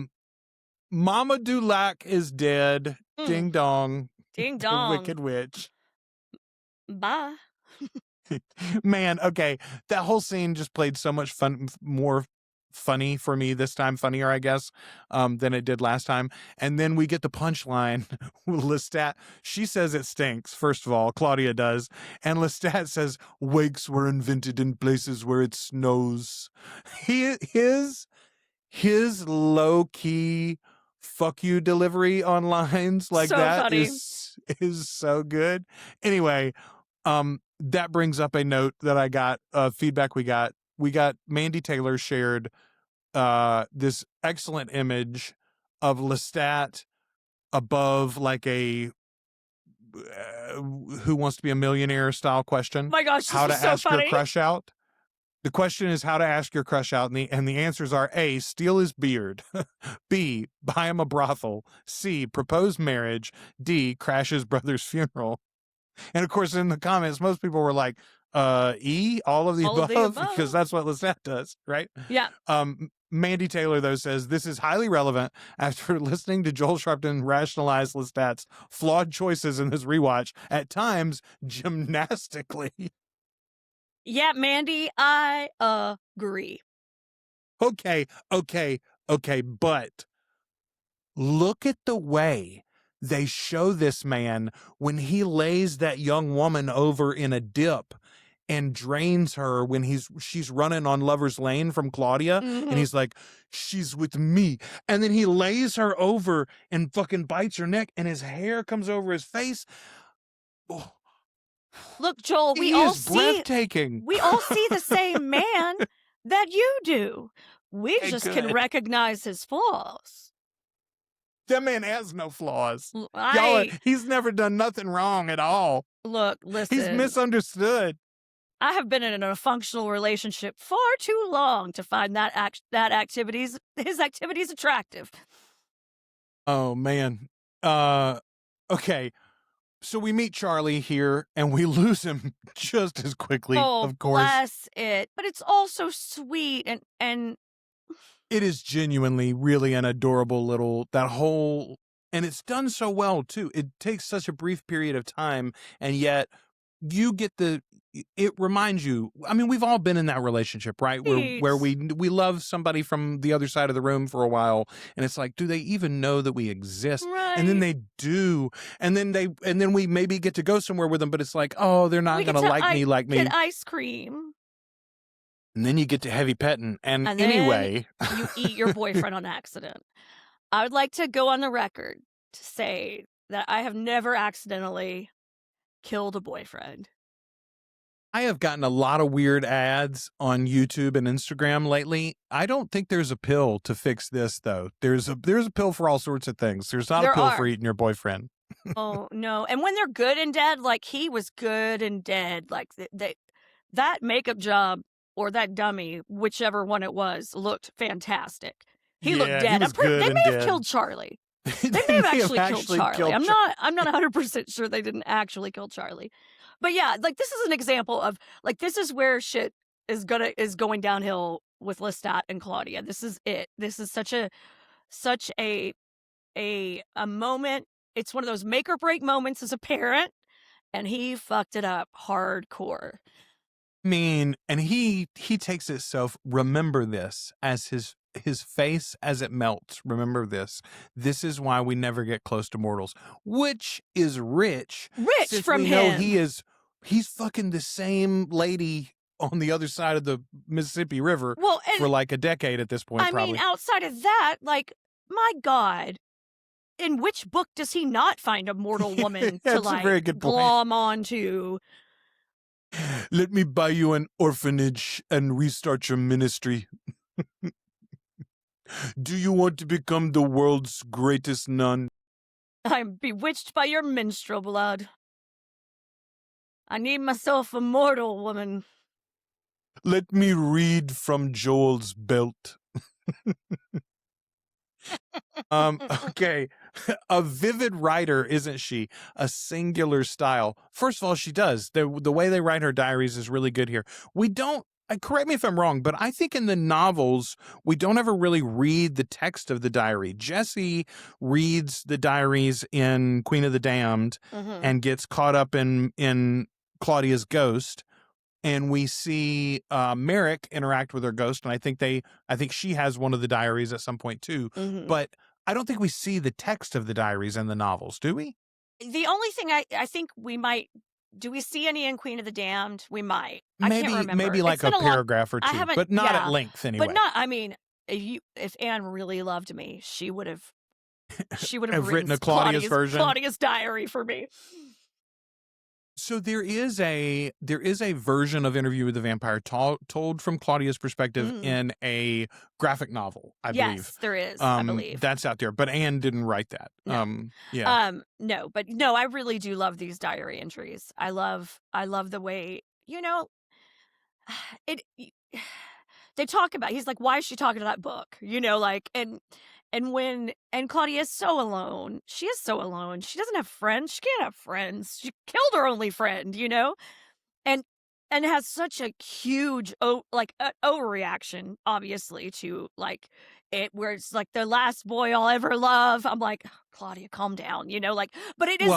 [SPEAKER 2] Mama Dulac is dead. Ding dong.
[SPEAKER 1] Ding dong.
[SPEAKER 2] The Wicked Witch.
[SPEAKER 1] Bye.
[SPEAKER 2] Man, okay, that whole scene just played so much more funny for me this time, funnier I guess, than it did last time. And then we get the punchline. Lestat, she says it stinks, first of all, Claudia does, and Lestat says wakes were invented in places where it snows. His low-key fuck you delivery on lines like so that funny. is so good. Anyway, that brings up a note that I got, feedback we got. Mandy Taylor shared this excellent image of Lestat above like a Who Wants to Be a Millionaire style question.
[SPEAKER 1] Oh my gosh,
[SPEAKER 2] how to
[SPEAKER 1] so
[SPEAKER 2] ask
[SPEAKER 1] funny.
[SPEAKER 2] your crush out. The question is how to ask your crush out, and the answers are A, steal his beard, B, buy him a brothel, C, propose marriage, D, crash his brother's funeral. And of course, in the comments, most people were like, E, all of the above, because that's what Lestat does, right?
[SPEAKER 1] Yeah.
[SPEAKER 2] Mandy Taylor, though, says this is highly relevant after listening to Joel Sharpton rationalize Lestat's flawed choices in this rewatch, at times gymnastically.
[SPEAKER 1] Yeah, Mandy, I agree.
[SPEAKER 2] Okay, but look at the way they show this man when he lays that young woman over in a dip and drains her when she's running on Lover's Lane from Claudia, and he's like, she's with me, and then he lays her over and fucking bites her neck and his hair comes over his face. Oh.
[SPEAKER 1] Look, Joel, we all see the same man that you do. We just can recognize his flaws.
[SPEAKER 2] That man has no flaws. He's never done nothing wrong at all.
[SPEAKER 1] Look, listen.
[SPEAKER 2] He's misunderstood.
[SPEAKER 1] I have been in a functional relationship far too long to find his activities attractive.
[SPEAKER 2] Oh, man. Okay. So we meet Charlie here, and we lose him just as quickly, of course.
[SPEAKER 1] Bless it. But it's also sweet, and
[SPEAKER 2] It is genuinely really an adorable little, that whole, and it's done so well too. It takes such a brief period of time, and yet you get it reminds you, I mean, we've all been in that relationship, right? Where we love somebody from the other side of the room for a while, and it's like, do they even know that we exist?
[SPEAKER 1] Right.
[SPEAKER 2] And then they do, and then we maybe get to go somewhere with them, but it's like, oh, they're not going to like me like me.
[SPEAKER 1] Get ice cream.
[SPEAKER 2] And then you get to heavy petting, and
[SPEAKER 1] then
[SPEAKER 2] anyway,
[SPEAKER 1] you eat your boyfriend on accident. I would like to go on the record to say that I have never accidentally killed a boyfriend.
[SPEAKER 2] I have gotten a lot of weird ads on YouTube and Instagram lately. I don't think there's a pill to fix this, though. There's a pill for all sorts of things. There's not a pill for eating your boyfriend.
[SPEAKER 1] Oh, no. And when they're good and dead, like he was good and dead, like that makeup job or that dummy, whichever one it was, looked fantastic. He looked dead. They may have killed Charlie. They may have actually killed Charlie. I'm not 100% sure they didn't actually kill Charlie. But yeah, like this is an example of like this is where shit is going downhill with Lestat and Claudia. This is it. This is such a moment. It's one of those make or break moments as a parent, and he fucked it up hardcore.
[SPEAKER 2] I mean, and he takes it remember this as his face as it melts. Remember this. This is why we never get close to mortals, which is rich
[SPEAKER 1] from
[SPEAKER 2] we
[SPEAKER 1] him.
[SPEAKER 2] Know he's fucking the same lady on the other side of the Mississippi River for like a decade at this point.
[SPEAKER 1] I mean, outside of that, like, my God, in which book does he not find a mortal woman to like glom onto?
[SPEAKER 2] Let me buy you an orphanage and restart your ministry. Do you want to become the world's greatest nun?
[SPEAKER 1] I'm bewitched by your minstrel blood. I need myself a mortal woman.
[SPEAKER 2] Let me read from Joel's belt. Okay. A vivid writer, isn't she? A singular style. First of all, she does. The way they write her diaries is really good here. We don't, correct me if I'm wrong, but I think in the novels, we don't ever really read the text of the diary. Jesse reads the diaries in Queen of the Damned and gets caught up in Claudia's ghost. And we see Merrick interact with her ghost, and I think she has one of the diaries at some point too. But I don't think we see the text of the diaries in the novels, do we?
[SPEAKER 1] The only thing I think we might, do we see any in Queen of the Damned? We might. I can't remember.
[SPEAKER 2] Maybe like a paragraph or two, but not at length anyway.
[SPEAKER 1] But not. I mean, if Anne really loved me, she would have written
[SPEAKER 2] a Claudia's version,
[SPEAKER 1] Claudia's diary for me.
[SPEAKER 2] So there is a version of Interview with the Vampire told from Claudia's perspective in a graphic novel, I believe.
[SPEAKER 1] Yes, there is, I believe.
[SPEAKER 2] That's out there, but Anne didn't write that.
[SPEAKER 1] No. No, I really do love these diary entries. I love the way, they talk about, he's like, why is she talking to that book? And Claudia is so alone. She is so alone. She doesn't have friends. She can't have friends. She killed her only friend, and has such a huge overreaction, obviously, to like it, where it's like the last boy I'll ever love. I'm like, Claudia, calm down, but it is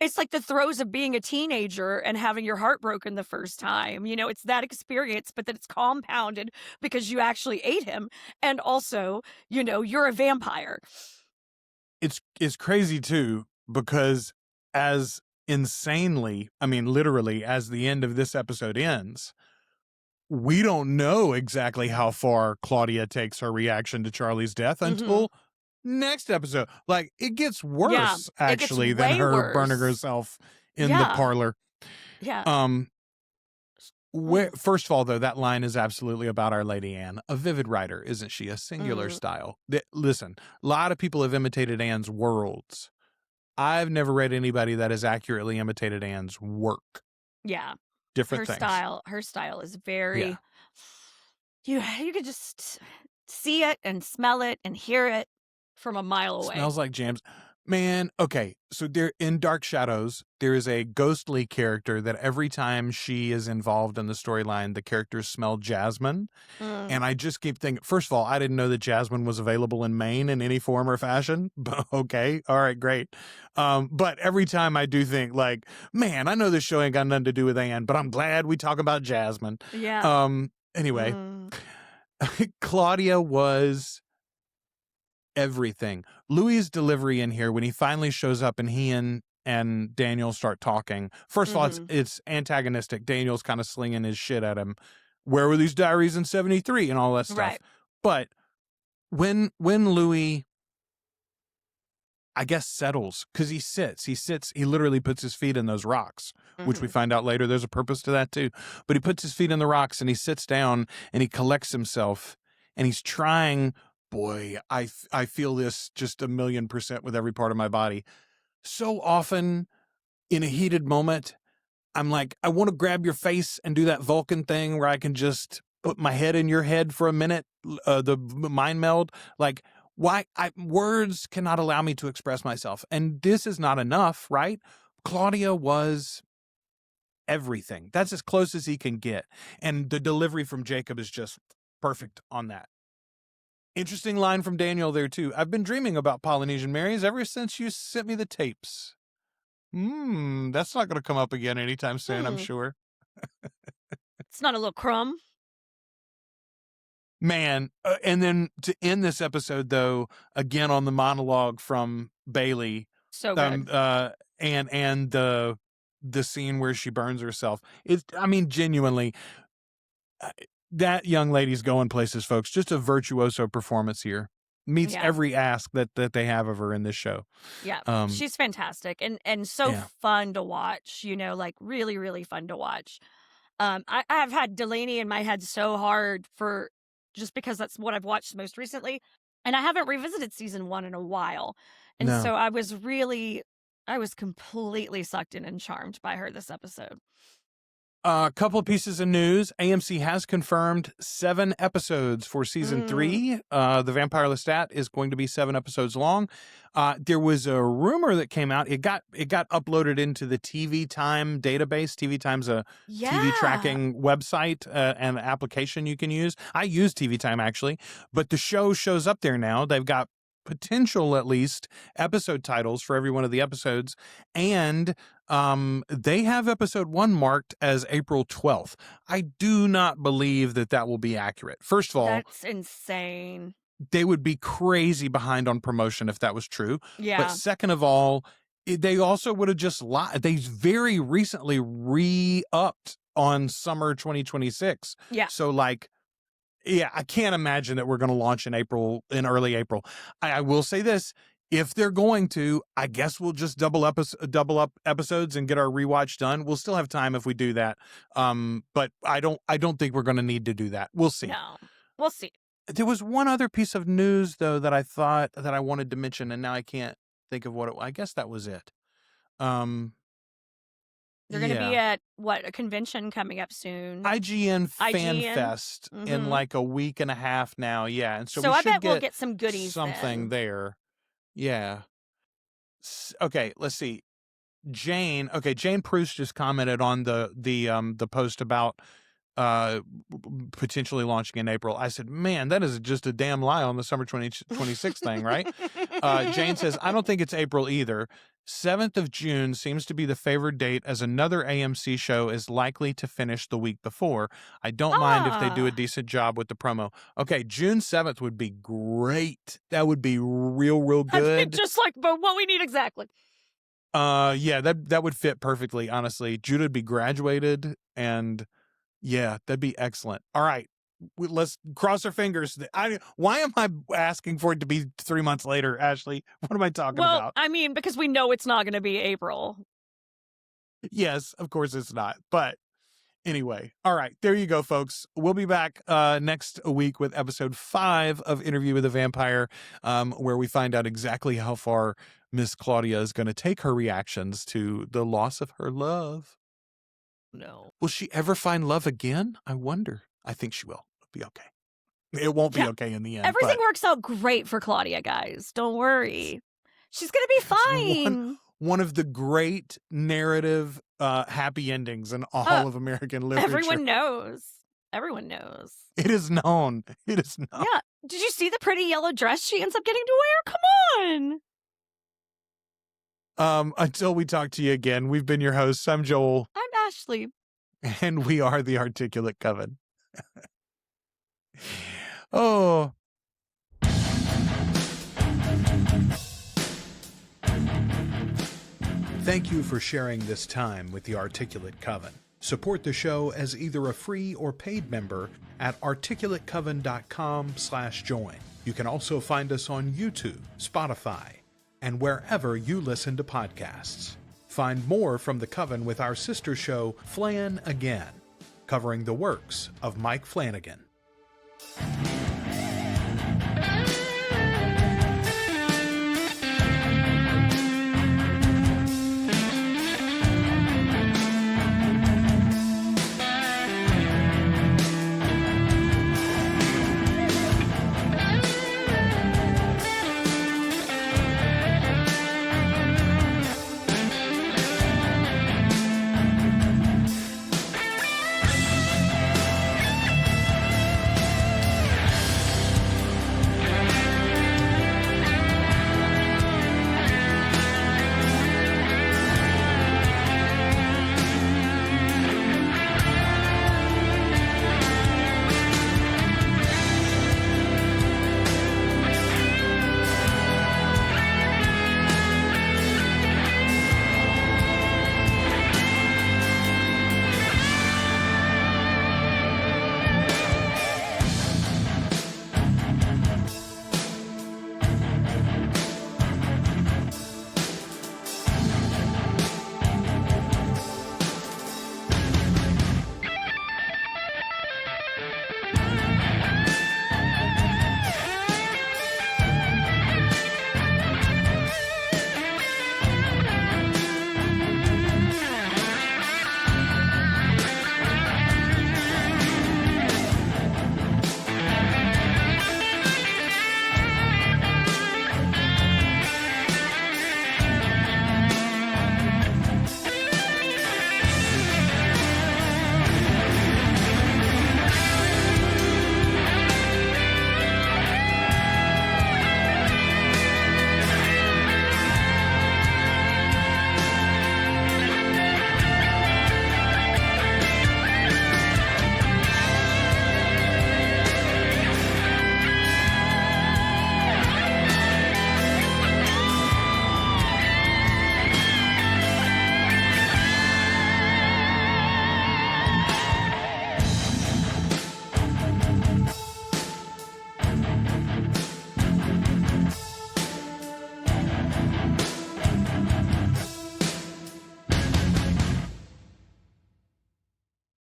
[SPEAKER 1] it's like the throes of being a teenager and having your heart broken the first time. It's that experience, but then it's compounded because you actually ate him. And also, you're a vampire.
[SPEAKER 2] It's crazy too, because as insanely, I mean, literally, as the end of this episode ends, we don't know exactly how far Claudia takes her reaction to Charlie's death until next episode. Like, it gets worse, actually, than her burning herself in the parlor.
[SPEAKER 1] Yeah.
[SPEAKER 2] First of all, though, that line is absolutely about Our Lady Anne. A vivid writer, isn't she? A singular style. Listen, a lot of people have imitated Anne's worlds. I've never read anybody that has accurately imitated Anne's work.
[SPEAKER 1] Yeah.
[SPEAKER 2] Different things.
[SPEAKER 1] Her style is very... Yeah. You could just see it and smell it and hear it from a mile away.
[SPEAKER 2] Smells like jams. Man, okay. So there in Dark Shadows, there is a ghostly character that every time she is involved in the storyline, the characters smell jasmine. And I just keep thinking, first of all, I didn't know that jasmine was available in Maine in any form or fashion. But okay. All right, great. But every time I do think like, man, I know this show ain't got nothing to do with Anne, but I'm glad we talk about jasmine.
[SPEAKER 1] Yeah.
[SPEAKER 2] Anyway, Claudia was everything. Louis' delivery in here when he finally shows up and he and Daniel start talking. First of all, it's antagonistic. Daniel's kind of slinging his shit at him. Where were these diaries in 73 and all that stuff?
[SPEAKER 1] Right.
[SPEAKER 2] But when Louis, I guess, settles, because he sits, he literally puts his feet in those rocks, which we find out later there's a purpose to that too. But he puts his feet in the rocks and he sits down and he collects himself and he's trying. Boy, I feel this just 1,000,000% with every part of my body. So often in a heated moment, I'm like, I want to grab your face and do that Vulcan thing where I can just put my head in your head for a minute, the mind meld. Like, why? Words cannot allow me to express myself. And this is not enough, right? Claudia was everything. That's as close as he can get. And the delivery from Jacob is just perfect on that. Interesting line from Daniel there, too. I've been dreaming about Polynesian Marys ever since you sent me the tapes. That's not going to come up again anytime soon, I'm sure.
[SPEAKER 1] It's not a little crumb.
[SPEAKER 2] Man, and then to end this episode, though, again on the monologue from Bailey.
[SPEAKER 1] So good.
[SPEAKER 2] And the scene where she burns herself. Genuinely... that young lady's going places, folks. Just a virtuoso performance here. Meets every ask that they have of her in this show.
[SPEAKER 1] Yeah, she's fantastic and so fun to watch. Like really, really fun to watch. I've had Delaney in my head so hard for just because that's what I've watched most recently, and I haven't revisited season 1 in a while, and so I was completely sucked in and charmed by her this episode.
[SPEAKER 2] A couple of pieces of news. AMC has confirmed 7 episodes for season 3. The Vampire Lestat is going to be 7 episodes long. There was a rumor that came out. It got uploaded into the TV Time database. TV Time's a TV tracking website and application you can use. I use TV Time, actually. But the show shows up there now. They've got potential, at least, episode titles for every one of the episodes. And they have episode 1 marked as April 12th. I do not believe that will be accurate. First of all,
[SPEAKER 1] that's insane.
[SPEAKER 2] They would be crazy behind on promotion if that was true.
[SPEAKER 1] Yeah.
[SPEAKER 2] But second of all, they also would have just lied. They very recently re-upped on summer 2026.
[SPEAKER 1] Yeah.
[SPEAKER 2] So I can't imagine that we're going to launch in early April. I will say this. If they're going to, I guess we'll just double up episodes and get our rewatch done. We'll still have time if we do that. But I don't think we're going to need to do that. We'll see.
[SPEAKER 1] No, we'll see.
[SPEAKER 2] There was one other piece of news though that I thought that I wanted to mention, and now I can't think of what it was. I guess that was it.
[SPEAKER 1] They're going to be at a convention coming up soon.
[SPEAKER 2] IGN Fan Fest in like a week and a half now. Yeah, and so
[SPEAKER 1] I bet we'll get some goodies.
[SPEAKER 2] Something there. Yeah. Okay, let's see. Jane Proust just commented on the post about potentially launching in April. I said, man, that is just a damn lie on the summer 2026 thing, right? Jane says, I don't think it's April either. 7th of June seems to be the favored date as another AMC show is likely to finish the week before. I don't mind if they do a decent job with the promo. Okay, June 7th would be great. That would be real good.
[SPEAKER 1] Just like what we need exactly.
[SPEAKER 2] Yeah, that would fit perfectly, honestly. Judah would be graduated, and yeah, that'd be excellent. All right, let's cross our fingers. Why am I asking for it to be 3 months later, Ashley? What am I talking about?
[SPEAKER 1] I mean, because we know it's not going to be April.
[SPEAKER 2] Yes, of course it's not. But anyway, all right, there you go, folks. We'll be back next week with episode 5 of Interview with a Vampire, where we find out exactly how far Miss Claudia is going to take her reactions to the loss of her love.
[SPEAKER 1] No.
[SPEAKER 2] Will she ever find love again? I wonder. I think she will. It'll be okay. It won't be okay in the end.
[SPEAKER 1] Everything works out great for Claudia, guys. Don't worry. She's gonna be fine.
[SPEAKER 2] One of the great narrative happy endings in all of American literature.
[SPEAKER 1] Everyone knows. Everyone knows.
[SPEAKER 2] It is known. It is known.
[SPEAKER 1] Yeah. Did you see the pretty yellow dress she ends up getting to wear? Come on.
[SPEAKER 2] Until we talk to you again, we've been your hosts. I'm Joel.
[SPEAKER 1] I'm Ashley.
[SPEAKER 2] And we are the Articulate Coven. Oh. Thank you for sharing this time with the Articulate Coven. Support the show as either a free or paid member at articulatecoven.com/join. You can also find us on YouTube, Spotify, and wherever you listen to podcasts. Find more from the Coven with our sister show, Flan Again, covering the works of Mike Flanagan.